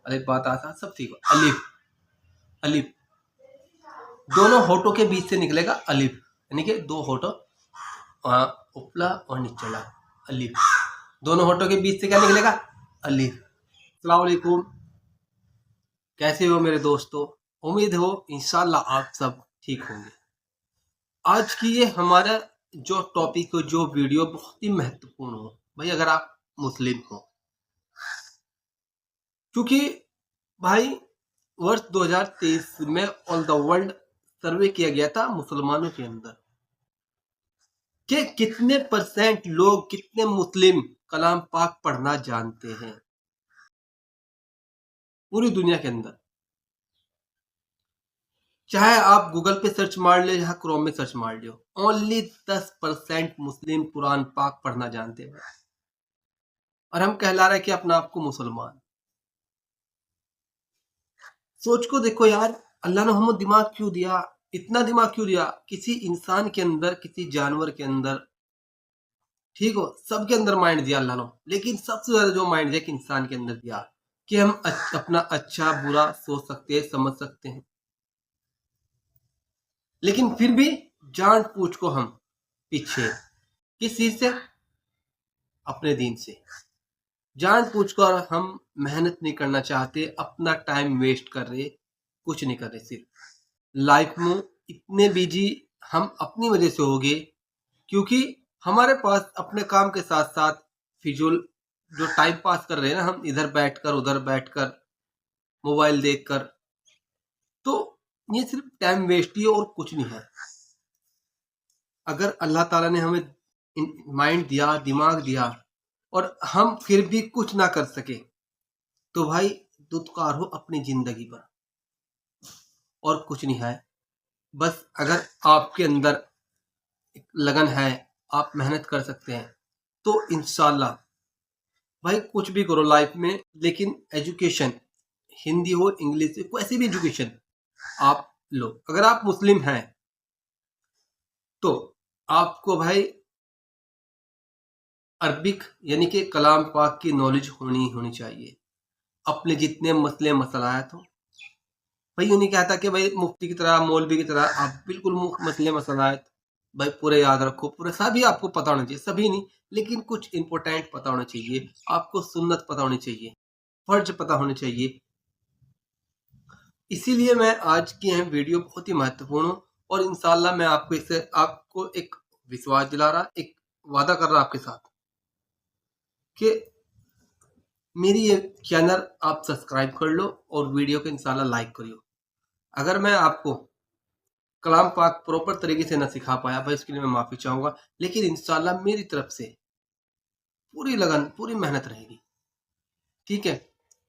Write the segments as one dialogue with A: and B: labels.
A: अलिफ बात आसा सब सीखो। अलिफ, अलिफ दोनों होठों के बीच से निकलेगा अलिफ, यानी कि दो होठों उपला और निचला। अलिफ दोनों होठों के बीच से क्या निकलेगा? अलिफ। अस्सलाम वालेकुम, कैसे हो मेरे दोस्तों? उम्मीद हो इंशाल्लाह आप सब ठीक होंगे। आज की ये हमारा जो टॉपिक हो, जो वीडियो बहुत ही महत्वपूर्ण हो भाई, अगर आप मुस्लिम हो, क्योंकि भाई वर्ष 2023 में ऑल द वर्ल्ड सर्वे किया गया था मुसलमानों के अंदर कि कितने परसेंट लोग, कितने मुस्लिम कलाम पाक पढ़ना जानते हैं पूरी दुनिया के अंदर। चाहे आप गूगल पे सर्च मार ले, चाहे क्रोम में सर्च मार लियो, ओनली 10% मुस्लिम कुरान पाक पढ़ना जानते हैं। और हम कहला रहे हैं कि अपना आपको मुसलमान। सोच को देखो यार, अल्लाह ने हमें दिमाग क्यों दिया, इतना दिमाग क्यों दिया? किसी इंसान के अंदर, किसी जानवर के अंदर, ठीक हो, सबके अंदर माइंड दिया अल्लाह ने, लेकिन सबसे ज्यादा जो माइंड दिया कि इंसान के अंदर दिया कि हम अपना अच्छा बुरा सोच सकते हैं, समझ सकते हैं। लेकिन फिर भी जान पूछ को हम पीछे, किस चीज से? अपने दीन से। जान पूछ कर हम मेहनत नहीं करना चाहते, अपना टाइम वेस्ट कर रहे, कुछ नहीं कर रहे। सिर्फ लाइफ में इतने बिजी हम अपनी वजह से हो गए, क्योंकि हमारे पास अपने काम के साथ साथ फिजूल जो टाइम पास कर रहे हैं ना, हम इधर बैठकर उधर बैठकर मोबाइल देखकर, तो ये सिर्फ टाइम वेस्ट ही है और कुछ नहीं है। अगर अल्लाह ताला ने हमें माइंड दिया, दिमाग दिया, और हम फिर भी कुछ ना कर सके, तो भाई दुत्कार हो अपनी जिंदगी पर, और कुछ नहीं है। बस अगर आपके अंदर लगन है, आप मेहनत कर सकते हैं, तो इंशाल्लाह भाई कुछ भी करो लाइफ में। लेकिन एजुकेशन, हिंदी हो इंग्लिश हो, कोई ऐसी भी एजुकेशन आप लो। अगर आप मुस्लिम हैं तो आपको भाई अरबिक यानी कि कलाम पाक की नॉलेज होनी चाहिए। अपने जितने मसले मसलायत हो भाई, यूँ नहीं कहता कि भाई मुफ्ती की तरह, मौलवी की तरह आप बिल्कुल मसले मसलायत भाई पूरे याद रखो, पूरे सभी आपको पता होना चाहिए, सभी नहीं, लेकिन कुछ इंपॉर्टेंट पता होना चाहिए। आपको सुन्नत पता होनी चाहिए, फर्ज पता होने चाहिए। इसीलिए मैं आज की यह वीडियो बहुत ही महत्वपूर्ण हूँ, और इंशाल्लाह मैं आपको इससे आपको एक विश्वास दिला रहा, एक वादा कर रहा आपके साथ कि मेरी ये चैनल आप सब्सक्राइब कर लो और वीडियो को इंशाल्लाह लाइक करियो। अगर मैं आपको कलाम पाक प्रॉपर तरीके से ना सिखा पाया भाई, इसके लिए मैं माफी चाहूंगा, लेकिन इंशाल्लाह मेरी तरफ से पूरी लगन, पूरी मेहनत रहेगी। ठीक है,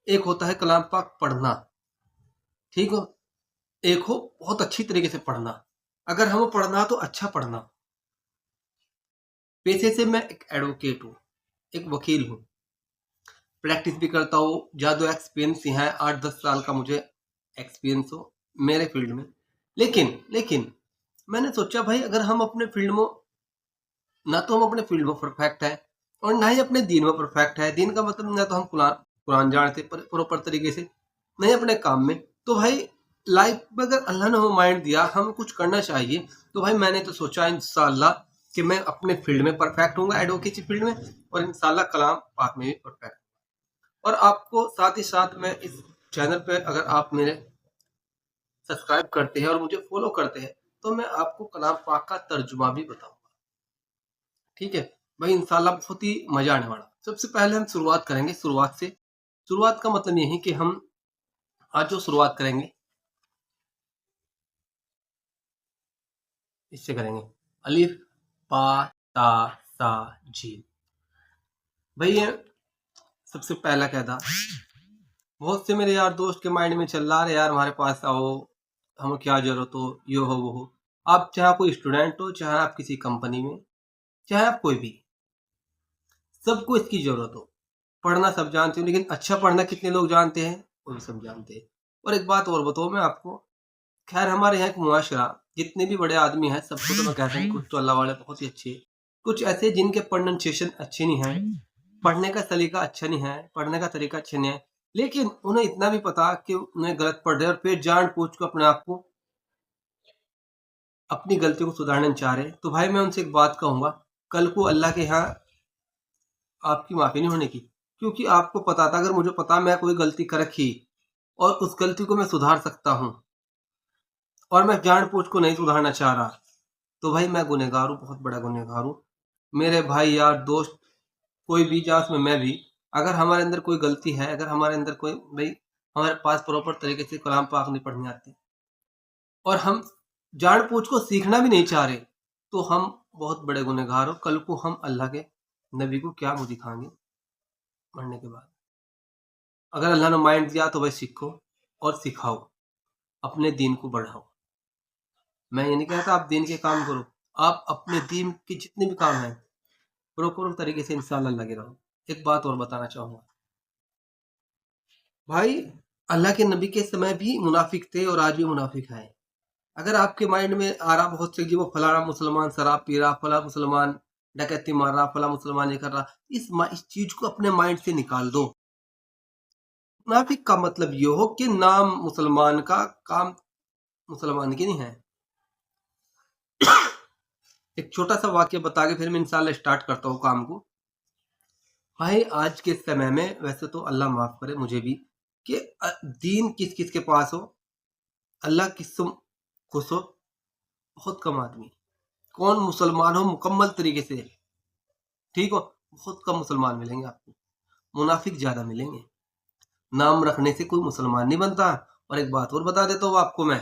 A: एक होता है कलाम पाक पढ़ना, ठीक हो, एक हो बहुत अच्छी तरीके से पढ़ना। अगर हमें पढ़ना तो अच्छा पढ़ना। पेशे से मैं एक एडवोकेट हूँ, एक वकील हूँ, प्रैक्टिस भी करता हूँ, ज़्यादा एक्सपीरियंस ही है, 8-10 साल का मुझे एक्सपीरियंस हो मेरे फील्ड में। लेकिन मैंने सोचा भाई, अगर हम अपने फील्ड में, ना तो हम अपने फील्ड में परफेक्ट है और ना ही अपने दीन में परफेक्ट है, दीन का मतलब ना तो हम कुरान जानते प्रॉपर तरीके से, नहीं अपने काम में, तो भाई लाइफ में अगर अल्लाह ने हमें माइंड दिया, हमें कुछ करना चाहिए, तो भाई मैंने तो सोचा इंशाल्लाह कि मैं अपने फील्ड में परफेक्ट हूँ, एडवोकेसी फील्ड में, और इंशाल्लाह कलाम पाक में भी परफेक्ट। और आपको साथ ही साथ मैं इस चैनल पर, अगर आप मेरे सब्सक्राइब करते हैं और मुझे फॉलो करते हैं, तो मैं आपको कलाम पाक का तर्जुमा भी बताऊंगा। ठीक है भाई, इंशाल्लाह बहुत ही मजा आने वाला। सबसे पहले हम शुरुआत करेंगे शुरुआत से। शुरुआत का मतलब ये है कि हम आज जो शुरुआत करेंगे इससे करेंगे, अलिफ बा ता सा जीम। भाई ये सबसे पहला क्या था, बहुत से मेरे यार दोस्त के माइंड में चल रहा है, यार हमारे पास आओ, हमें क्या जरूरत हो, ये हो वो हो। आप चाहे कोई स्टूडेंट हो, चाहे आप किसी कंपनी में, चाहे आप कोई भी, सबको इसकी जरूरत हो। पढ़ना सब जानते हो, लेकिन अच्छा पढ़ना कितने लोग जानते हैं? वो भी सब जानते हैं। और एक बात और बताऊँ मैं आपको, खैर हमारे यहाँ एक मुआशरा, जितने भी बड़े आदमी हैं सबको तो मैं कहता हूँ, कुछ तो अल्लाह वाले बहुत ही अच्छे, कुछ ऐसे जिनके प्रोनाउंसिएशन अच्छे नहीं है, पढ़ने का तरीका अच्छा नहीं है, पढ़ने का तरीका अच्छा नहीं है, लेकिन उन्हें इतना भी पता कि उन्हें गलत पढ़ रहे और फिर जान पूछ को अपने आप को अपनी गलती को सुधारना चाह रहे, तो भाई मैं उनसे एक बात कहूंगा, कल को अल्लाह के यहाँ आपकी माफी नहीं होने की, क्योंकि आपको पता था, अगर मुझे पता मैं कोई गलती कर रखी और उस गलती को मैं सुधार सकता हूँ और मैं जानबूझ को नहीं सुधारना चाह रहा, तो भाई मैं गुनहगार हूँ, बहुत बड़ा गुनहगार हूँ। मेरे भाई यार दोस्त कोई भी जात में मैं भी, अगर हमारे अंदर कोई गलती है, अगर हमारे अंदर कोई भाई हमारे पास प्रॉपर तरीके से कलाम पाक नहीं पढ़ने आते और हम जानबूझ को सीखना भी नहीं चाह रहे, तो हम बहुत बड़े गुनहगार हो। कल को हम अल्लाह के नबी को क्या मुंह दिखाएंगे मरने के बाद। अगर अल्लाह ने माइंड दिया तो भाई सीखो और सिखाओ, अपने दीन को बढ़ाओ। मैं ये नहीं कहता आप दीन के काम करो, आप अपने दीन के जितने भी काम हैं प्रॉपर तरीके से इंशाल्लाह लगे रहो। एक बात और बताना चाहूंगा भाई, अल्लाह के नबी के समय भी मुनाफिक थे और आज भी मुनाफिक हैं। अगर आपके माइंड में आ रहा बहुत से कि वो फलाना मुसलमान शराब पी रहा, फला मुसलमान डकैती मार रहा, फला मुसलमान ये कर रहा, इस चीज को अपने माइंड से निकाल दो। मुनाफिक का मतलब ये हो कि नाम मुसलमान का, काम मुसलमान की नहीं है। एक छोटा सा वाक्य बता के फिर मैं इंशाल्लाह स्टार्ट करता हूँ काम को। भाई आज के समय में वैसे तो अल्लाह माफ करे मुझे भी कि दीन किस किस के पास हो, अल्लाह किस खुश हो, बहुत कम आदमी। कौन मुसलमान हो मुकम्मल तरीके से ठीक हो, बहुत कम मुसलमान मिलेंगे आपको, मुनाफिक ज्यादा मिलेंगे। नाम रखने से कोई मुसलमान नहीं बनता। और एक बात और बता देता हूँ आपको मैं,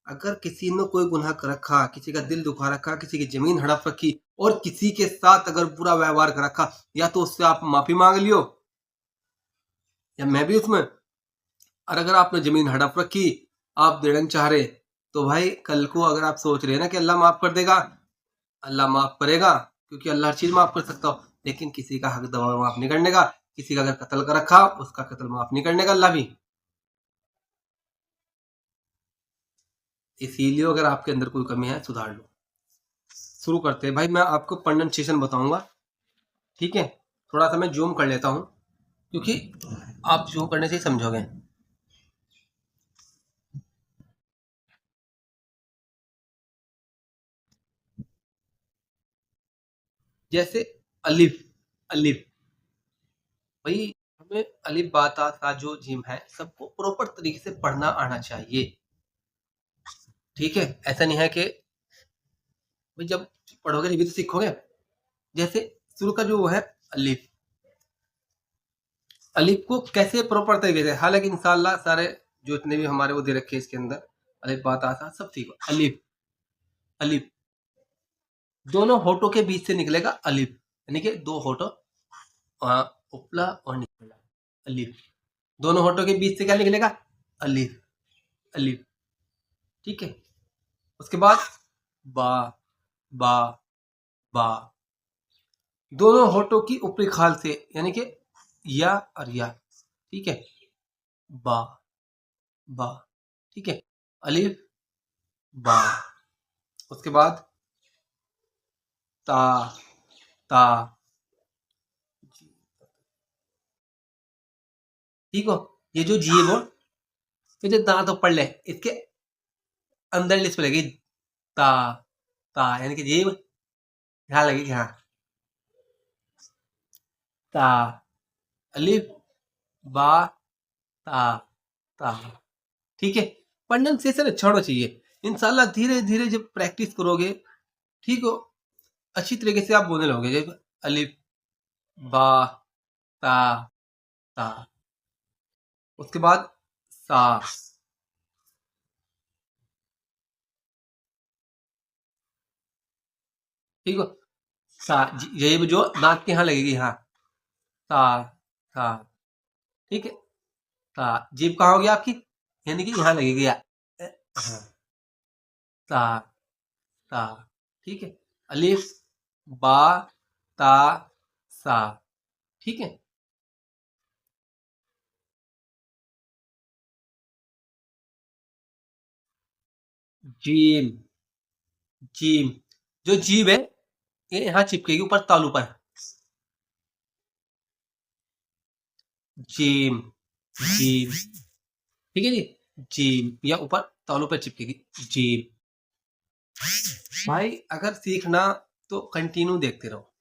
A: अगर किसी ने कोई गुनाह कर रखा, किसी का दिल दुखा रखा, किसी की जमीन हड़प रखी और किसी के साथ अगर बुरा व्यवहार कर रखा, या तो उससे आप माफी मांग लियो या मैं भी उसमें, और अगर आपने जमीन हड़प रखी, आप देना चाह रहे, तो भाई कल को अगर आप सोच रहे हैं ना कि अल्लाह माफ कर देगा, अल्लाह माफ करेगा, क्योंकि अल्लाह हर चीज माफ कर सकता हो, लेकिन किसी का हक दबा माफ नहीं करने का। किसी का अगर कत्ल कर रखा, उसका कत्ल माफ नहीं करने का अल्लाह भी। इसीलिए अगर आपके अंदर कोई कमी है सुधार लो। शुरू करते हैं भाई, मैं आपको प्रोनाउंसिएशन बताऊंगा, ठीक है। थोड़ा सा मैं जूम कर लेता हूँ, क्योंकि आप जूम करने से ही समझोगे। जैसे अलिफ, अलिफ भाई, हमें अलिफ बा ता सा जो जिम है सबको प्रॉपर तरीके से पढ़ना आना चाहिए, ठीक है। ऐसा नहीं है कि भाई जब पढ़ोगे नहीं भी तो सीखोगे। जैसे शुरू का जो वो है अलिफ, अलिफ को कैसे प्रॉपर तरीके से, हालांकि इंशाल्लाह सारे जो इतने भी हमारे वो दे रखे हैं इसके अंदर, अलिफ बात आसा सब सीखो। अलिफ, अलिफ दोनों होठों के बीच से निकलेगा अलिफ, यानी कि दो होठों उपला और निकला, अलिफ। दोनों होठों के बीच से क्या निकलेगा, अलिफ, अलिफ, ठीक है। उसके बाद बा, बा, बा, दोनों होठों की ऊपरी खाल से, यानी कि या और या, ठीक है। बा, बा, ठीक है। अलिफ, बा। उसके बाद ता, ता, ठीक हो। ये जो जी है वो, ये जो दांत ऊपर ले, इसके अंदर लिस्ट में लगेगी ता, ता, यानी कि जीभ यहाँ लगेगी, हाँ, ता, अलिफ, बा, ता, ता, ठीक है। प्रोनाउंसिएशन अच्छा होना चाहिए। इंशाल्लाह धीरे धीरे जब प्रैक्टिस करोगे, ठीक हो, अच्छी तरीके से आप बोलने लगोगे। जब अलिफ, बा, ता, ता, उसके बाद सा, ठीक हो। सा, ये जो दांत के यहाँ लगेगी, हाँ, सा, सा, ठीक है। सा, जीभ कहाँ होगी आपकी, यानी कि यहाँ लगेगी, हाँ, सा, सा, ठीक है। अलिफ, बा, ता, सा, ठीक है। जीम, जीम, जो जीभ है ये यहाँ चिपकेगी ऊपर तालू पर, जीम, जीम, ठीक है जी, जीम या ऊपर तालू पर चिपकेगी जीम। भाई अगर सीखना तो कंटिन्यू देखते रहो,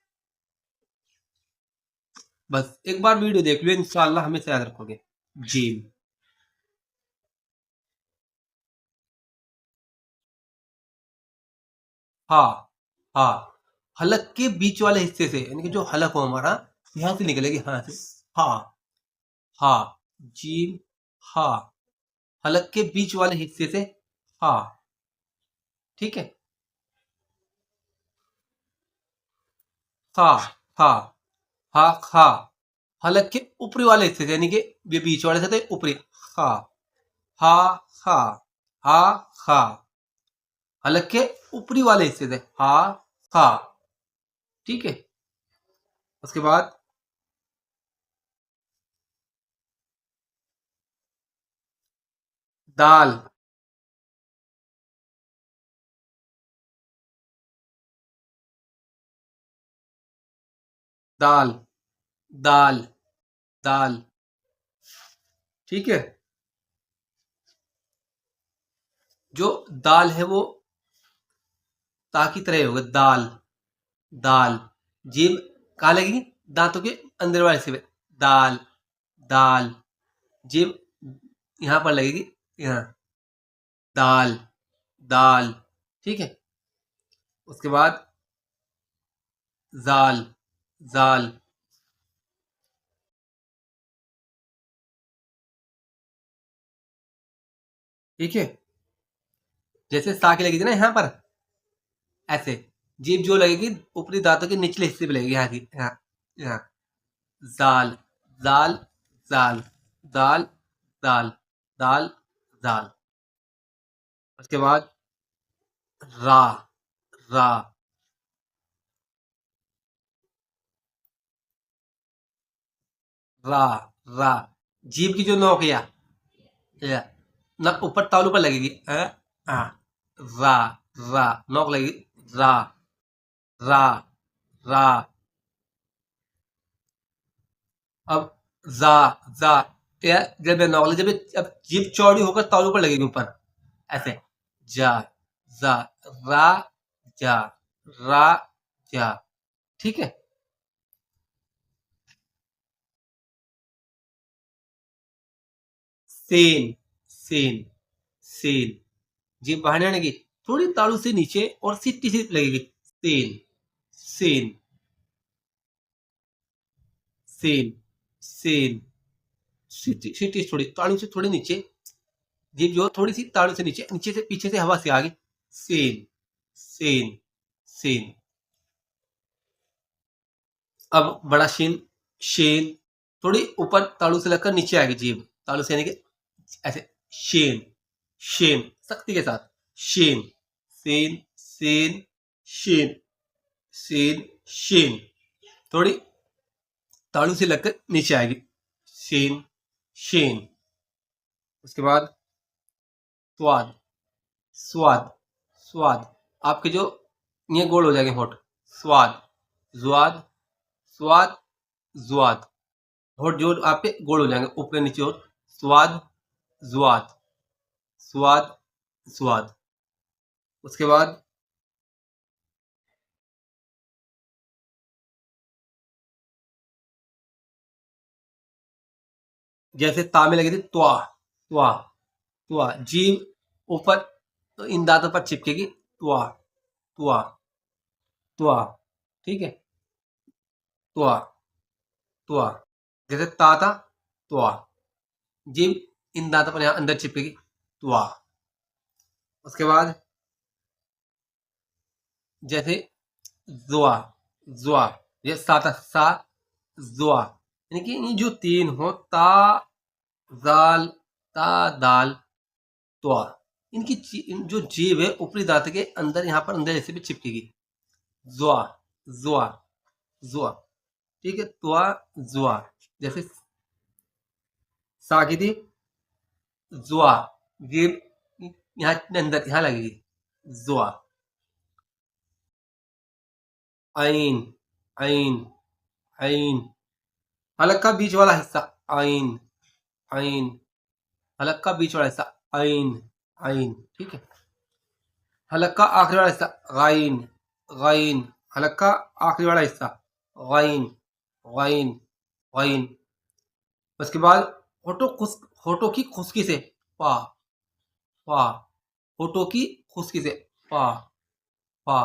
A: बस एक बार वीडियो देख लो, इंशाल्लाह हमेशा याद रखोगे। जीम, हा, हा, हलक के बीच वाले हिस्से से, यानी कि जो हलक हो हमारा यहां से निकलेगी, हाँ से, हा, हा, जीम, हा, हलक के बीच वाले हिस्से से हा, ठीक है। खा, खा, हा, खा, हलक के ऊपरी वाले हिस्से से, यानी कि ये बीच वाले से थे ऊपरी, खा, हा, खा, हा, खा, हलक के ऊपरी वाले हिस्से से हा, खा, ठीक है। उसके बाद दाल, दाल, दाल, दाल, ठीक है। जो दाल है वो ता की तरह होगा, दाल, दाल, जीभ कहाँ लगेगी, दांतों के अंदर वाले हिस्से में, दाल, दाल, जीभ यहाँ पर लगेगी, यहाँ, दाल, दाल, ठीक है। उसके बाद जाल, जाल, ठीक है। जैसे सा की लगेगी ना यहाँ पर, ऐसे जीभ जो लगेगी ऊपरी दांतों के निचले हिस्से पे लगेगी, यहाँ की, यहाँ, यहाँ, जाल, जाल, जाल, दाल, दाल, दाल, दाल। उसके बाद रा, रा, रा, रा, जीभ की जो नोक या ना ऊपर तालू पर लगेगी, आ, रा, रा, नोक लगेगी, रा, रा, रा, अब जा, जा, या जब ये नोक लगे, जब अब जीभ चौड़ी होकर तालू पर लगेगी ऊपर, ऐसे, जा, जा, रा, जा, रा, जा, ठीक है। सेन, सेन, सेन, जीभ बाहर नहीं आनेगी, थोड़ी तालू से नीचे और सीधी सी लगेगी, सेन, सेन, सेन, सेन, सीटी, सीटी थोड़ी तालू से थोड़ी नीचे, जीभ जो थोड़ी सी तालू से नीचे, नीचे से पीछे से हवा से आगे, सेन, सेन, सेन। अब बड़ा शीन, शेन, थोड़ी ऊपर तालू से लगकर नीचे आएगी जीभ, तालू से यानी कि ऐसे, शेन, शेन, सख्ती के साथ, Shane, Sen, Sen, Shane, Sen, Shane, थोड़ी तालू से लगकर नीचे आएगी, शेन, शेन। उसके बाद स्वाद, स्वाद, स्वाद, आपके जो ये गोल हो जाएंगे होठ, स्वाद, ज्वाद, स्वाद, ज्वाद, होठ जो आपके गोल हो जाएंगे ऊपर नीचे होठ, स्वाद, ज्वाद, स्वाद, स्वाद। उसके बाद जैसे ता में लगी थी त्वा, त्वा, त्वा, जीभ ऊपर तो इन दांतों पर चिपकेगी, त्वा, त्वा, त्वा, ठीक है, त्वा, त्वा, जैसे ता था, त्वा, जीभ इन दांतों पर यहाँ अंदर चिपकेगी, त्वा। उसके बाद जैसे जुआ, जुआ, ये सा था, सा, जुआ, यानी कि ये जो तीन हो, ता, जाल, ता, दाल, त्वा, इनकी जो जीभ है ऊपरी दांत के अंदर यहाँ पर अंदर ऐसे भी चिपकेगी, जुआ, जुआ, जुआ, ठीक है, त्वा, जुआ, जैसे सा की थी, जुआ, जीभ यहाँ अंदर यहाँ लगेगी, जुआ। आइन, आइन, आइन, हल्का बीच वाला हिस्सा, आइन, आइन, हलक का बीच वाला हिस्सा आइन, आइन, ठीक है। हलक का आखिरी वाला हिस्सा गाइन, गाइन, हलक का आखिरी वाला हिस्सा गाइन, गाइन, गाइन। उसके बाद होठों की खुश्की से पा, पा, होठों की खुश्की से पा, पा,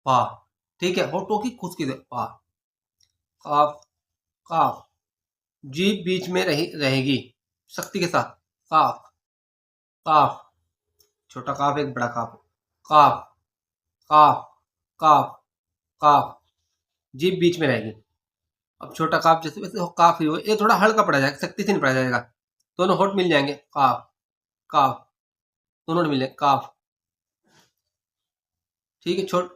A: पा, ठीक है, होठों की खुश्की से पा। काफ, काफ, जीभ बीच में रहेगी शक्ति के साथ, काफ, काफ, छोटा काफ एक बड़ा काफ, काफ, काफ, काफ, काफ, जीभ बीच में रहेगी। अब छोटा काफ जैसे वैसे काफ ही हो, ये थोड़ा हल्का पड़ा जाएगा, सख्ती से नहीं पड़ा जाएगा, दोनों होठ मिल जाएंगे, काफ, काफ, दोनों होठ मिल जाएंगे, काफ, ठीक है, छोट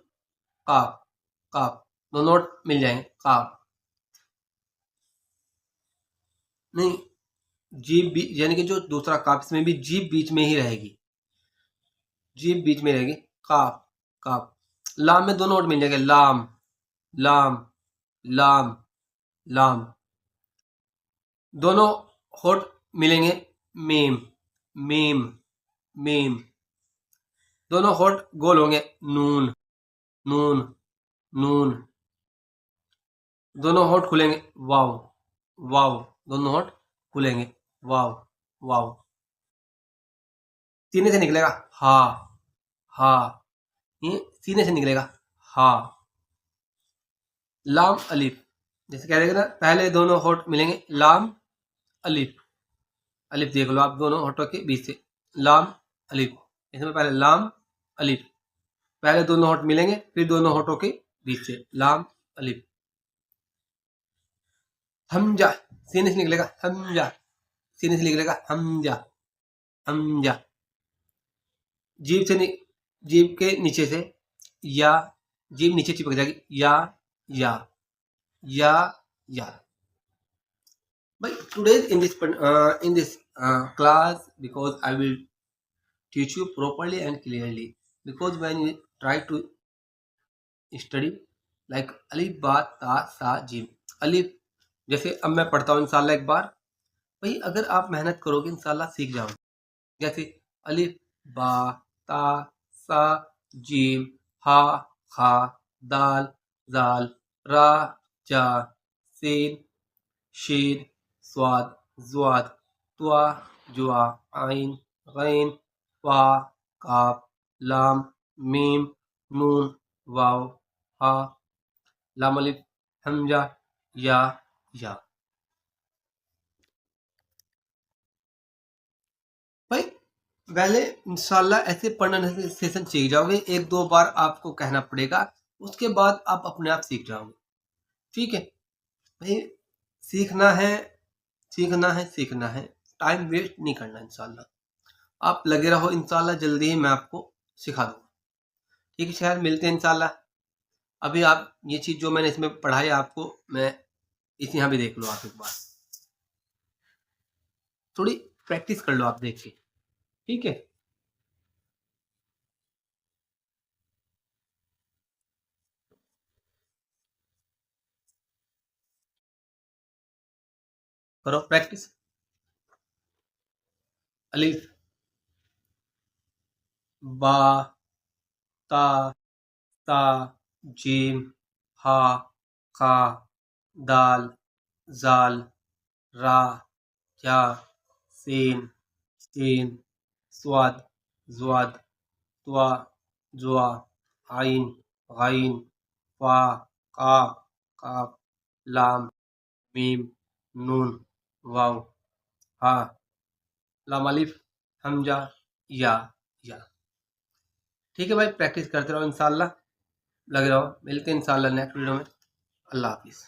A: काफ, काफ, दोनों होठ मिल जाएंगे, काफ, नहीं, जीभ भी यानी कि जो दूसरा काफ इसमें भी जीभ बीच में ही रहेगी, जीभ बीच में रहेगी, काफ, काफ। लाम में दोनों होठ मिल जाएंगे, लाम, लाम, लाम, लाम, दोनों होठ मिलेंगे, मीम, मीम, मीम, दोनों होठ गोल होंगे, नून, नून, नून, दोनों होठ खुलेंगे, वाव, वाव, दोनों होठ खुलेंगे, वाव, वाव। सीने से निकलेगा हा, हा, ये सीने से निकलेगा हा। लाम अलिफ, जैसे कह रहे ना, पहले दोनों होठ मिलेंगे, लाम अलिफ, अलिफ देख लो आप दोनों होठों के बीच से, लाम अलिफ, इसमें पहले लाम अलिफ, पहले दोनों होठ मिलेंगे फिर दोनों होठों के बीच से, लाम अलिफ। हमजा, सीने से निकलेगा हमजा, सीने से निकलेगा हमजा, हमजा। जीभ के नीचे से या, जीभ नीचे चिपक जाएगी, या, या, या, या। But today in this class, because I will teach you properly and clearly, because when you try to study like अलिफ बा ता सा जीम, अलिफ जैसे अब मैं पढ़ता हूँ इंशाल्लाह एक बार, भाई अगर आप मेहनत करोगे इंशाल्लाह सीख जाओगे। जैसे अलिफ बा ता सा जीम हा खा दाल जाल रा जा सीन शीन स्वाद जुआद त्वा जुआ आइन गैन फा काफ लाम मीम नून वाव हा लाम अलिफ हमजा या। भाई पहले इंशाल्लाह ऐसे पढ़ने से सेशन सीख जाओगे, एक दो बार आपको कहना पड़ेगा, उसके बाद आप अपने आप सीख जाओगे, ठीक है भाई। सीखना है, सीखना है, सीखना है, टाइम वेस्ट नहीं करना। इंशाल्लाह आप लगे रहो, इंशाल्लाह जल्दी ही मैं आपको सिखा दूंगा, ठीक है। शायद मिलते हैं इंशाल्लाह। अभी आप ये चीज़ जो मैंने इसमें पढ़ाई आपको, मैं इस यहाँ भी देख लो आप एक बार, थोड़ी प्रैक्टिस कर लो आप देख के, ठीक है। करो प्रैक्टिस। अलिफ बा ता ता जीम हा खा दाल जाल रा या सीन शीन स्वाद जुआद त्वा जुआ आइन गाइन फा काफ काफ लाम मीम नून वाव हा लाम अलिफ हमजा या। ठीक है भाई, प्रैक्टिस करते रहो इंशाल्लाह, लगे रहो। मिलते हैं इंशाल्लाह नेक्स्ट वीडियो में। अल्लाह हाफिज़।